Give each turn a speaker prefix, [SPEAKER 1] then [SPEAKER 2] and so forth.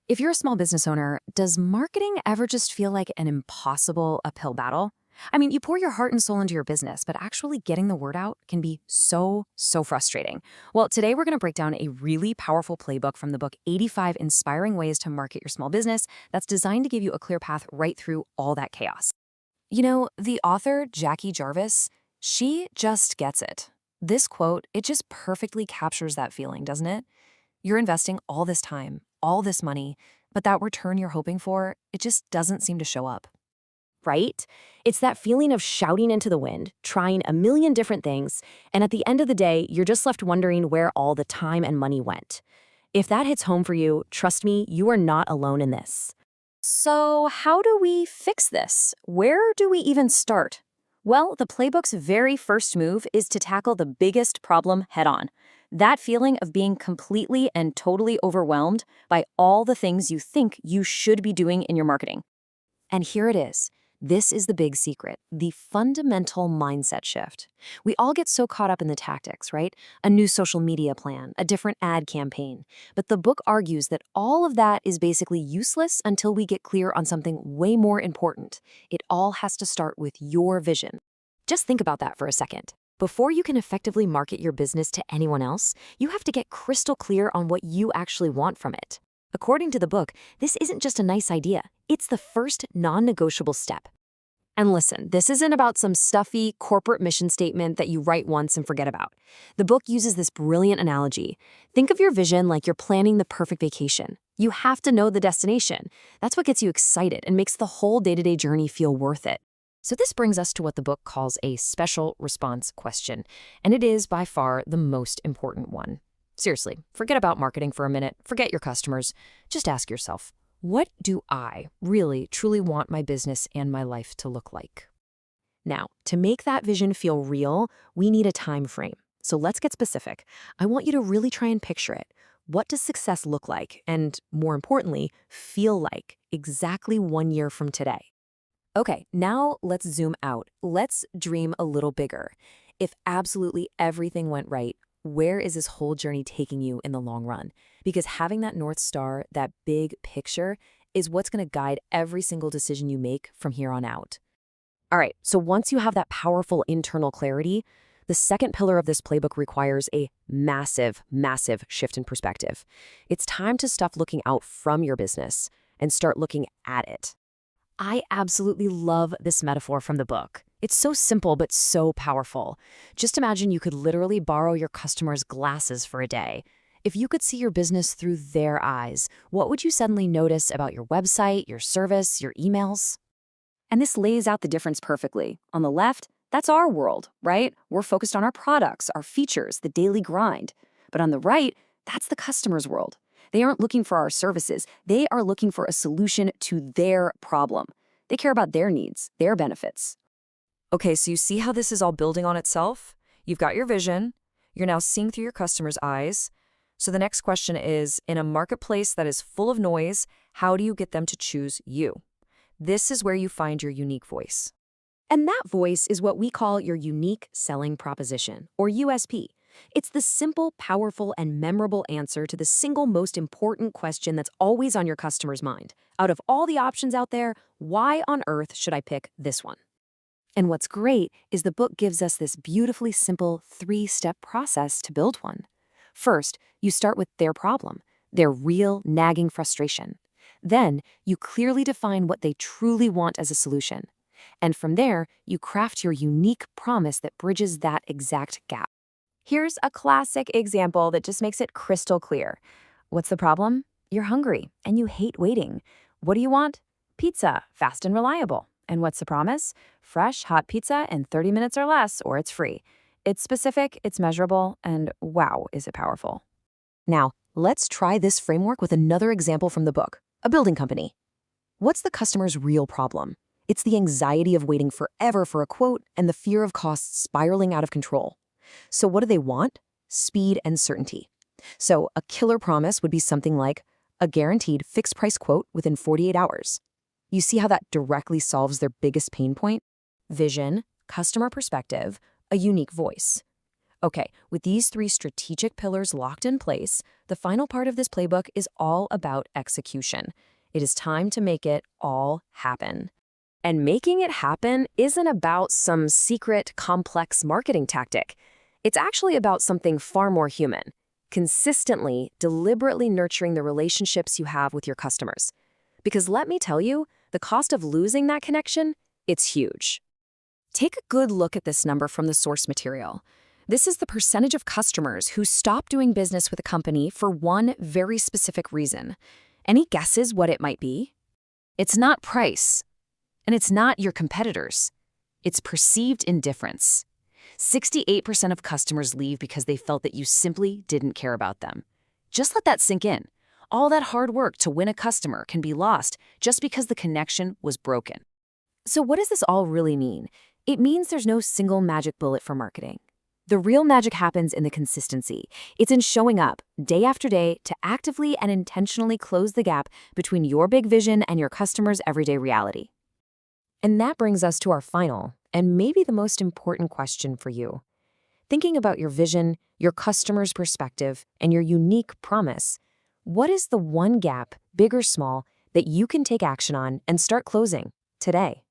[SPEAKER 1] If you're a small business owner, does marketing ever just feel like an impossible uphill battle? I mean, you pour your heart and soul into your business, but actually getting the word out can be so frustrating. Well, today we're going to break down a really powerful playbook from the book 85 Inspiring Ways to Market Your Small Business that's designed to give you a clear path right through all that chaos. You know, the author, Jackie Jarvis, she just gets it. This quote, it just perfectly captures that feeling, doesn't it? You're investing all this time, all this money, but that return you're hoping for, it just doesn't seem to show up. Right? It's that feeling of shouting into the wind, trying a million different things, and at the end of the day, you're just left wondering where all the time and money went. If that hits home for you, trust me, you are not alone in this. So, how do we fix this? Where do we even start? Well, the playbook's very first move is to tackle the biggest problem head on. That feeling of being completely and totally overwhelmed by all the things you think you should be doing in your marketing. And here it is. This is the big secret, the fundamental mindset shift. We all get so caught up in the tactics, right? A new social media plan, a different ad campaign. But the book argues that all of that is basically useless until we get clear on something way more important. It all has to start with your vision. Just think about that for a second. Before you can effectively market your business to anyone else, you have to get crystal clear on what you actually want from it. According to the book, this isn't just a nice idea. It's the first non-negotiable step. And listen, this isn't about some stuffy corporate mission statement that you write once and forget about. The book uses this brilliant analogy. Think of your vision like you're planning the perfect vacation. You have to know the destination. That's what gets you excited and makes the whole day-to-day journey feel worth it. So this brings us to what the book calls a special response question, and it is by far the most important one. Seriously, forget about marketing for a minute, forget your customers. Just ask yourself, what do I really, truly want my business and my life to look like? Now, to make that vision feel real, we need a time frame. So let's get specific. I want you to really try and picture it. What does success look like? And more importantly, feel like exactly 1 year from today? Okay, now let's zoom out. Let's dream a little bigger. If absolutely everything went right, where is this whole journey taking you in the long run? Because having that North Star, that big picture, is what's going to guide every single decision you make from here on out. All right, so once you have that powerful internal clarity, the second pillar of this playbook requires a massive shift in perspective. It's time to stop looking out from your business and start looking at it. I absolutely love this metaphor from the book. It's so simple but so powerful. Just imagine you could literally borrow your customers' glasses for a day. If you could see your business through their eyes, what would you suddenly notice about your website, your service, your emails? And this lays out the difference perfectly. On the left, that's our world, right? We're focused on our products, our features, the daily grind. But on the right, that's the customer's world. They aren't looking for our services. They are looking for a solution to their problem. They care about their needs, their benefits. Okay, so you see how this is all building on itself? You've got your vision. You're now seeing through your customer's eyes. So the next question is, in a marketplace that is full of noise, how do you get them to choose you? This is where you find your unique voice. And that voice is what we call your unique selling proposition, or USP. It's the simple, powerful, and memorable answer to the single most important question that's always on your customer's mind. Out of all the options out there, why on earth should I pick this one? And what's great is the book gives us this beautifully simple 3-step process to build one. First, you start with their problem, their real nagging frustration. Then, you clearly define what they truly want as a solution. And from there, you craft your unique promise that bridges that exact gap. Here's a classic example that just makes it crystal clear. What's the problem? You're hungry and you hate waiting. What do you want? Pizza, fast and reliable. And what's the promise? Fresh, hot pizza in 30 minutes or less, or it's free. It's specific, it's measurable, and wow, is it powerful. Now, let's try this framework with another example from the book, a building company. What's the customer's real problem? It's the anxiety of waiting forever for a quote and the fear of costs spiraling out of control. So what do they want? Speed and certainty. So a killer promise would be something like a guaranteed fixed price quote within 48 hours. You see how that directly solves their biggest pain point? Vision, customer perspective, a unique voice. Okay, with these three strategic pillars locked in place, the final part of this playbook is all about execution. It is time to make it all happen. And making it happen isn't about some secret, complex marketing tactic. It's actually about something far more human. Consistently, deliberately nurturing the relationships you have with your customers. Because let me tell you, the cost of losing that connection, it's huge. Take a good look at this number from the source material. This is the percentage of customers who stop doing business with a company for one very specific reason. Any guesses what it might be? It's not price, and it's not your competitors. It's perceived indifference. 68% of customers leave because they felt that you simply didn't care about them. Just let that sink in. All that hard work to win a customer can be lost just because the connection was broken. So what does this all really mean? It means there's no single magic bullet for marketing. The real magic happens in the consistency. It's in showing up day after day to actively and intentionally close the gap between your big vision and your customers' everyday reality. And that brings us to our final, and maybe the most important question for you. Thinking about your vision, your customer's perspective, and your unique promise, what is the one gap, big or small, that you can take action on and start closing today?